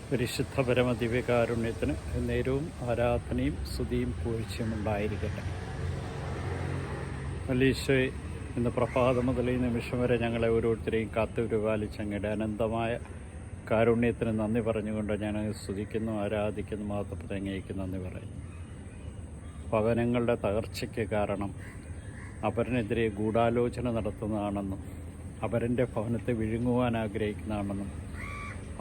പരിശുദ്ധ പരമദിവ്യകാരുണ്യത്തിന് നേരവും ആരാധനയും സ്തുതിയും പൂഴ്ചയും ഉണ്ടായിരിക്കട്ടെ. ഈശോയെ, ഇന്ന് പ്രഭാതം മുതൽ ഈ നിമിഷം വരെ ഞങ്ങളെ ഓരോരുത്തരെയും കാത്തുപരിപാലിച്ച് അങ്ങയുടെ അനന്തമായ കാരുണ്യത്തിന് നന്ദി പറഞ്ഞുകൊണ്ട് ഞാൻ സ്തുതിക്കുന്നു, ആരാധിക്കുന്നു, മാത്രം അങ്ങേക്ക് നന്ദി പറയുന്നു. ഭവനങ്ങളുടെ തകർച്ചയ്ക്ക് കാരണം അപരനെതിരെ ഗൂഢാലോചന നടത്തുന്നതാണെന്നും അപരൻ്റെ ഭവനത്തെ വിഴുങ്ങുവാൻ ആഗ്രഹിക്കുന്നതാണെന്നും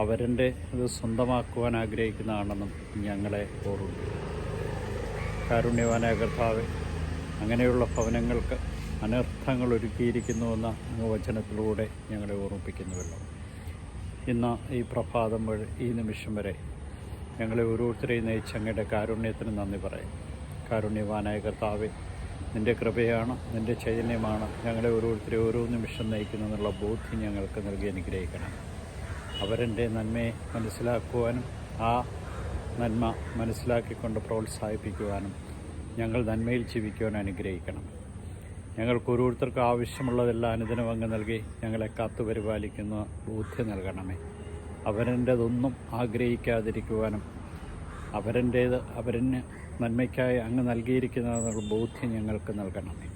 അവരൻ്റെ ഇത് സ്വന്തമാക്കുവാൻ ആഗ്രഹിക്കുന്നതാണെന്നും ഞങ്ങളെ ഓർമ്മിപ്പിക്കും. കാരുണ്യവാനായ കർത്താവേ, അങ്ങനെയുള്ള ഭവനങ്ങൾക്ക് അനർത്ഥങ്ങൾ ഒരുക്കിയിരിക്കുന്നുവെന്ന വചനത്തിലൂടെ ഞങ്ങളെ ഓർമ്മിപ്പിക്കുന്നുവല്ലോ. ഇന്ന് ഈ പ്രഭാതം വഴി ഈ നിമിഷം വരെ ഞങ്ങളെ ഓരോരുത്തരെയും നയിച്ച് അങ്ങയുടെ കാരുണ്യത്തിന് നന്ദി പറയും. കാരുണ്യവാനായ കർത്താവേ, നിൻ്റെ കൃപയാണ്, നിൻ്റെ ചൈതന്യമാണ് ഞങ്ങളെ ഓരോരുത്തരെയും ഓരോ നിമിഷം നയിക്കുന്നതെന്നുള്ള ബോധ്യം ഞങ്ങൾക്ക് നൽകി അനുഗ്രഹിക്കണം. അവരെൻ്റെ നന്മയെ മനസ്സിലാക്കുവാനും ആ നന്മ മനസ്സിലാക്കിക്കൊണ്ട് പ്രോത്സാഹിപ്പിക്കുവാനും ഞങ്ങൾ നന്മയിൽ ജീവിക്കുവാൻ അനുഗ്രഹിക്കണം. ഞങ്ങൾക്ക് ഓരോരുത്തർക്കും ആവശ്യമുള്ളതെല്ലാം അനുദിനം അങ്ങ് നൽകി ഞങ്ങളെ കാത്തുപരിപാലിക്കുന്ന ബോധ്യം നൽകണമേ. അവരെൻ്റെതൊന്നും ആഗ്രഹിക്കാതിരിക്കുവാനും അവരെൻ്റേത് അവരിന് നന്മയ്ക്കായി അങ്ങ് നൽകിയിരിക്കുന്നതെന്നുള്ള ബോധ്യം ഞങ്ങൾക്ക് നൽകണമേ.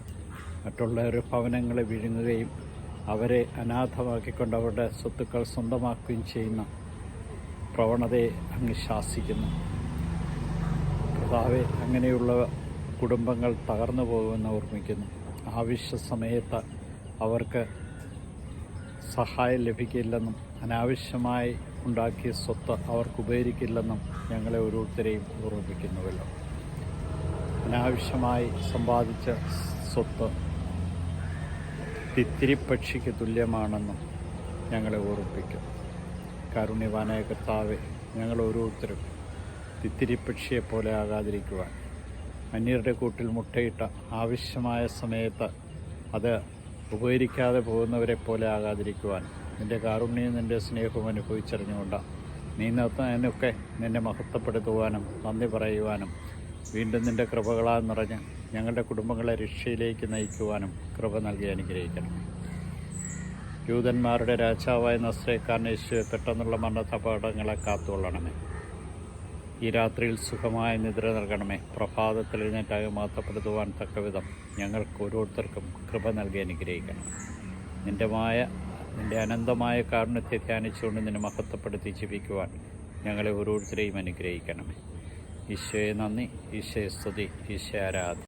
മറ്റുള്ളവരുടെ ഭവനങ്ങളെ വിഴുങ്ങുകയും അവരെ അനാഥമാക്കിക്കൊണ്ട് അവരുടെ സ്വത്തുക്കൾ സ്വന്തമാക്കുകയും ചെയ്യുന്ന പ്രവണതയെ അങ്ങ് ശാസിക്കുന്നു. കർത്താവേ, അങ്ങനെയുള്ള കുടുംബങ്ങൾ തകർന്നു പോകുമെന്ന് ഓർമ്മിക്കുന്നു. ആവശ്യ സമയത്ത് അവർക്ക് സഹായം ലഭിക്കില്ലെന്നും അനാവശ്യമായി ഉണ്ടാക്കിയ സ്വത്ത് അവർക്ക് ഉപകരിക്കില്ലെന്നും ഞങ്ങളെ ഓരോരുത്തരെയും ഓർമ്മിപ്പിക്കുന്നുവല്ലോ. അനാവശ്യമായി സമ്പാദിച്ച സ്വത്ത് തിത്തിരിപ്പക്ഷിക്ക് തുല്യമാണെന്നും ഞങ്ങളെ ഓർമ്മിപ്പിക്കും. കാരുണ്യവാനായ കർത്താവെ, ഞങ്ങൾ ഓരോരുത്തരും തിത്തിരിപ്പക്ഷിയെപ്പോലെ ആകാതിരിക്കുവാൻ, അന്യരുടെ കൂട്ടിൽ മുട്ടയിട്ട ആവശ്യമായ സമയത്ത് അത് ഉപകരിക്കാതെ പോകുന്നവരെ പോലെ ആകാതിരിക്കുവാൻ നിൻ്റെ കാരുണ്യവും നിൻ്റെ സ്നേഹവും അനുഭവിച്ചറിഞ്ഞുകൊണ്ട് നീ അതിനൊക്കെ നിന്നെ മഹത്വപ്പെടുത്തുവാനും നന്ദി പറയുവാനും വീണ്ടും നിൻ്റെ കൃപകളാൽ നിറഞ്ഞ് ഞങ്ങളുടെ കുടുംബങ്ങളെ രക്ഷയിലേക്ക് നയിക്കുവാനും കൃപ നൽകി അനുഗ്രഹിക്കണം. യൂതന്മാരുടെ രാജാവായ നസ്രേക്കാരൻ യേശുവെ പെട്ടെന്നുള്ള മരണത്തപകടങ്ങളെ കാത്തുകൊള്ളണമേ. ഈ രാത്രിയിൽ സുഖമായ നിദ്ര നൽകണമേ. പ്രഭാതത്തിൽ എഴുന്നേറ്റായി മഹത്വപ്പെടുത്തുവാൻ തക്കവിധം ഞങ്ങൾക്ക് ഓരോരുത്തർക്കും കൃപ നൽകി അനുഗ്രഹിക്കണം. നിൻ്റെ അനന്തമായ കാരുണ്യത്തെ ധ്യാനിച്ചുകൊണ്ട് നിന്നെ മഹത്വപ്പെടുത്തി ജീവിക്കുവാൻ ഞങ്ങളെ ഓരോരുത്തരെയും അനുഗ്രഹിക്കണമേ. ഈശോയെ നന്ദി, ഈശോയെ സ്തുതി, ഈശോ ആരാധന.